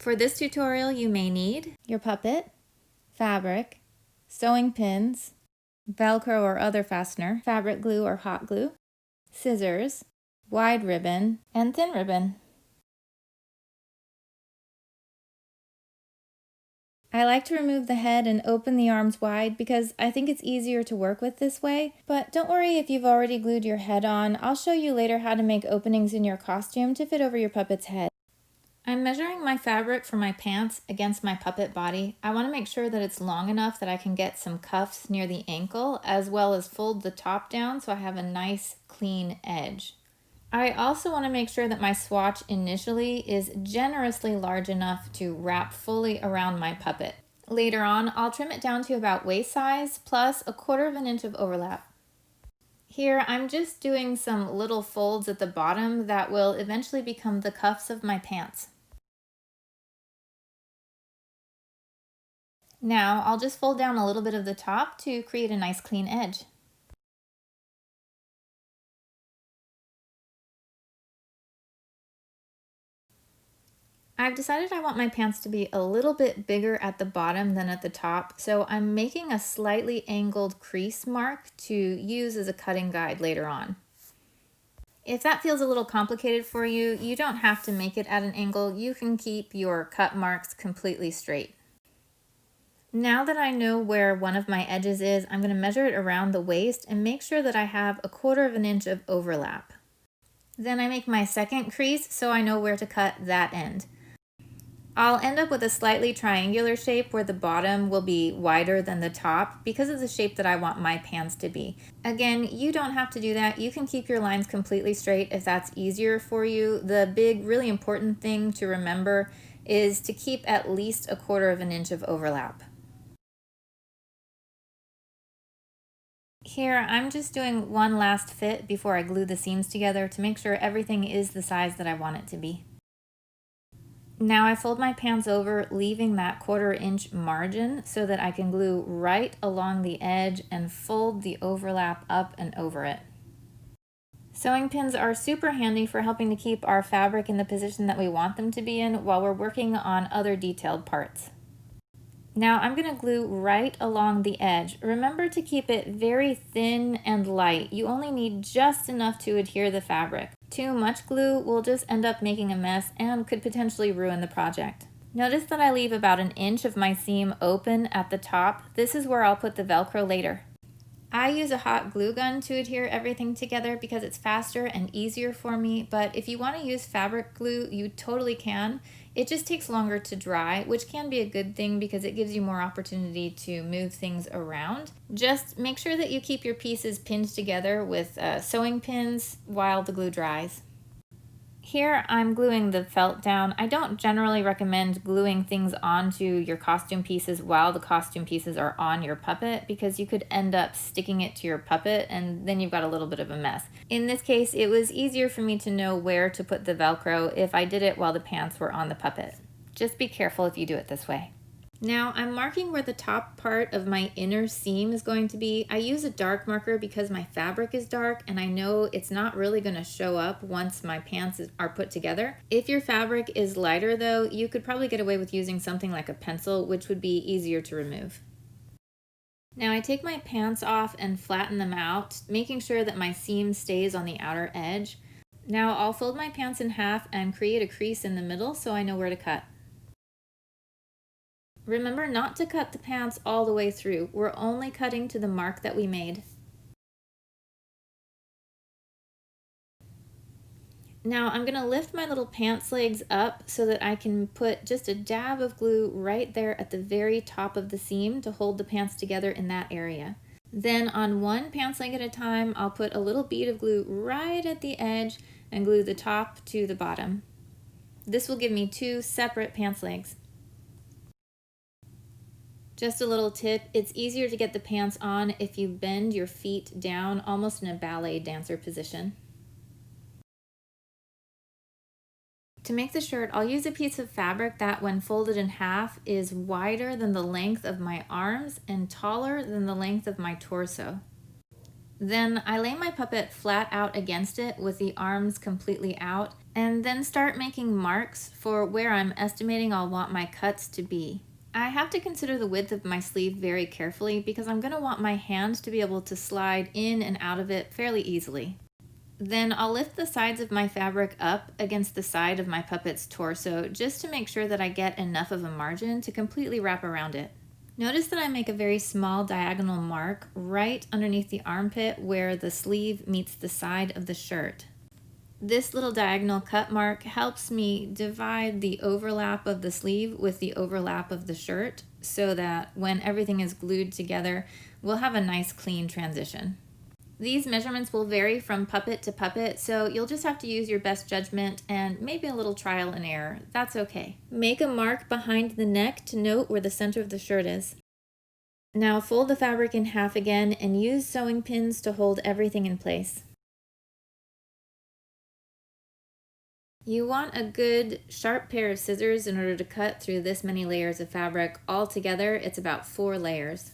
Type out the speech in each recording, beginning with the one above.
For this tutorial, you may need your puppet, fabric, sewing pins, Velcro or other fastener, fabric glue or hot glue, scissors, wide ribbon, and thin ribbon. I like to remove the head and open the arms wide because I think it's easier to work with this way, but don't worry if you've already glued your head on. I'll show you later how to make openings in your costume to fit over your puppet's head. I'm measuring my fabric for my pants against my puppet body. I want to make sure that it's long enough that I can get some cuffs near the ankle, as well as fold the top down so I have a nice clean edge. I also want to make sure that my swatch initially is generously large enough to wrap fully around my puppet. Later on, I'll trim it down to about waist size plus 1/4 inch of overlap. Here, I'm just doing some little folds at the bottom that will eventually become the cuffs of my pants. Now, I'll just fold down a little bit of the top to create a nice clean edge. I've decided I want my pants to be a little bit bigger at the bottom than at the top, so I'm making a slightly angled crease mark to use as a cutting guide later on. If that feels a little complicated for you, you don't have to make it at an angle. You can keep your cut marks completely straight. Now that I know where one of my edges is, I'm going to measure it around the waist and make sure that I have 1/4 inch of overlap. Then I make my second crease so I know where to cut that end. I'll end up with a slightly triangular shape where the bottom will be wider than the top because of the shape that I want my pants to be. Again, you don't have to do that. You can keep your lines completely straight if that's easier for you. The big, really important thing to remember is to keep at least 1/4 inch of overlap. Here, I'm just doing one last fit before I glue the seams together to make sure everything is the size that I want it to be. Now I fold my pants over, leaving that 1/4 inch margin so that I can glue right along the edge and fold the overlap up and over it. Sewing pins are super handy for helping to keep our fabric in the position that we want them to be in while we're working on other detailed parts. Now I'm going to glue right along the edge. Remember to keep it very thin and light. You only need just enough to adhere the fabric. Too much glue will just end up making a mess and could potentially ruin the project. Notice that I leave about 1 inch of my seam open at the top. This is where I'll put the Velcro later. I use a hot glue gun to adhere everything together because it's faster and easier for me, but if you want to use fabric glue, you totally can. It just takes longer to dry, which can be a good thing because it gives you more opportunity to move things around. Just make sure that you keep your pieces pinned together with sewing pins while the glue dries. Here I'm gluing the felt down. I don't generally recommend gluing things onto your costume pieces while the costume pieces are on your puppet because you could end up sticking it to your puppet and then you've got a little bit of a mess. In this case, it was easier for me to know where to put the Velcro if I did it while the pants were on the puppet. Just be careful if you do it this way. Now I'm marking where the top part of my inner seam is going to be. I use a dark marker because my fabric is dark and I know it's not really going to show up once my pants are put together. If your fabric is lighter though, you could probably get away with using something like a pencil, which would be easier to remove. Now I take my pants off and flatten them out, making sure that my seam stays on the outer edge. Now I'll fold my pants in half and create a crease in the middle so I know where to cut. Remember not to cut the pants all the way through. We're only cutting to the mark that we made. Now I'm going to lift my little pants legs up so that I can put just a dab of glue right there at the very top of the seam to hold the pants together in that area. Then on one pants leg at a time, I'll put a little bead of glue right at the edge and glue the top to the bottom. This will give me 2 separate pants legs. Just a little tip, it's easier to get the pants on if you bend your feet down almost in a ballet dancer position. To make the shirt, I'll use a piece of fabric that when folded in half is wider than the length of my arms and taller than the length of my torso. Then I lay my puppet flat out against it with the arms completely out and then start making marks for where I'm estimating I'll want my cuts to be. I have to consider the width of my sleeve very carefully because I'm going to want my hand to be able to slide in and out of it fairly easily. Then I'll lift the sides of my fabric up against the side of my puppet's torso just to make sure that I get enough of a margin to completely wrap around it. Notice that I make a very small diagonal mark right underneath the armpit where the sleeve meets the side of the shirt. This little diagonal cut mark helps me divide the overlap of the sleeve with the overlap of the shirt so that when everything is glued together, we'll have a nice clean transition. These measurements will vary from puppet to puppet, so you'll just have to use your best judgment and maybe a little trial and error. That's okay. Make a mark behind the neck to note where the center of the shirt is. Now fold the fabric in half again and use sewing pins to hold everything in place. You want a good sharp pair of scissors in order to cut through this many layers of fabric. Altogether, it's about 4 layers.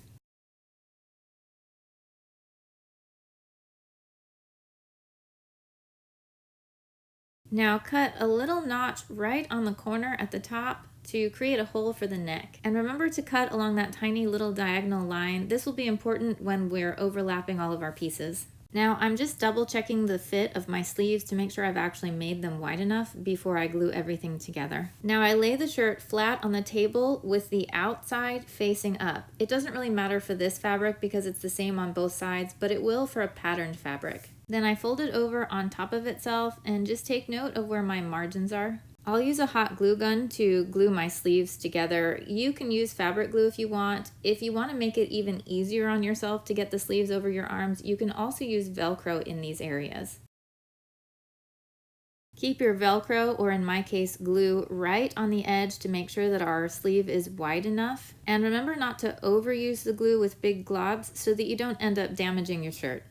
Now cut a little notch right on the corner at the top to create a hole for the neck. And remember to cut along that tiny little diagonal line. This will be important when we're overlapping all of our pieces. Now I'm just double checking the fit of my sleeves to make sure I've actually made them wide enough before I glue everything together. Now I lay the shirt flat on the table with the outside facing up. It doesn't really matter for this fabric because it's the same on both sides, but it will for a patterned fabric. Then I fold it over on top of itself and just take note of where my margins are. I'll use a hot glue gun to glue my sleeves together. You can use fabric glue if you want. If you want to make it even easier on yourself to get the sleeves over your arms, you can also use Velcro in these areas. Keep your Velcro, or in my case glue, right on the edge to make sure that our sleeve is wide enough. And remember not to overuse the glue with big globs so that you don't end up damaging your shirt.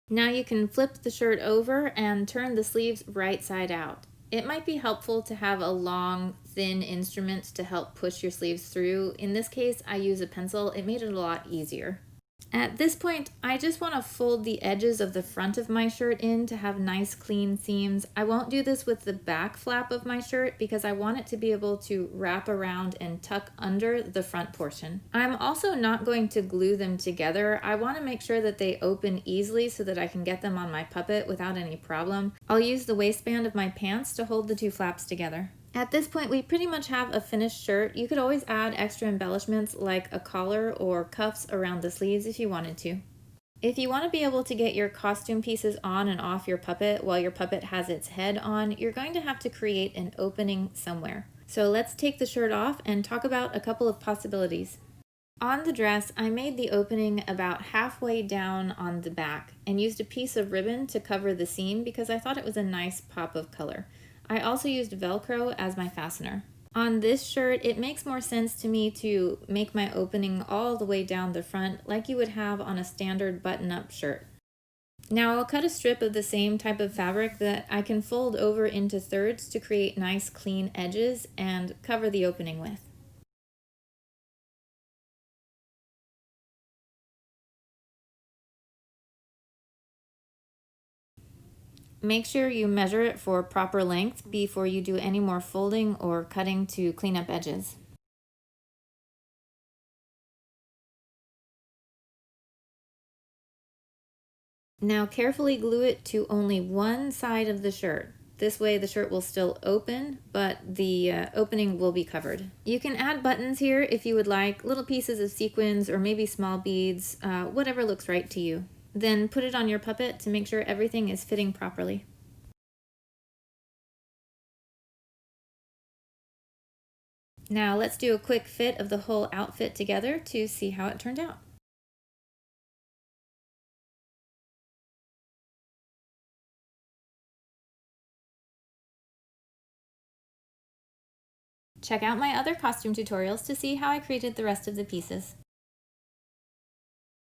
Now you can flip the shirt over and turn the sleeves right side out. It might be helpful to have a long, thin instrument to help push your sleeves through. In this case, I use a pencil. It made it a lot easier. At this point, I just want to fold the edges of the front of my shirt in to have nice clean seams. I won't do this with the back flap of my shirt because I want it to be able to wrap around and tuck under the front portion. I'm also not going to glue them together. I want to make sure that they open easily so that I can get them on my puppet without any problem. I'll use the waistband of my pants to hold the two flaps together. At this point, we pretty much have a finished shirt. You could always add extra embellishments like a collar or cuffs around the sleeves if you wanted to. If you want to be able to get your costume pieces on and off your puppet while your puppet has its head on, you're going to have to create an opening somewhere. So let's take the shirt off and talk about a couple of possibilities. On the dress, I made the opening about halfway down on the back and used a piece of ribbon to cover the seam because I thought it was a nice pop of color. I also used Velcro as my fastener. On this shirt, it makes more sense to me to make my opening all the way down the front like you would have on a standard button-up shirt. Now I'll cut a strip of the same type of fabric that I can fold over into thirds to create nice clean edges and cover the opening with. Make sure you measure it for proper length before you do any more folding or cutting to clean up edges. Now carefully glue it to only one side of the shirt. This way the shirt will still open, but the opening will be covered. You can add buttons here if you would like, little pieces of sequins or maybe small beads, whatever looks right to you. Then put it on your puppet to make sure everything is fitting properly. Now let's do a quick fit of the whole outfit together to see how it turned out. Check out my other costume tutorials to see how I created the rest of the pieces.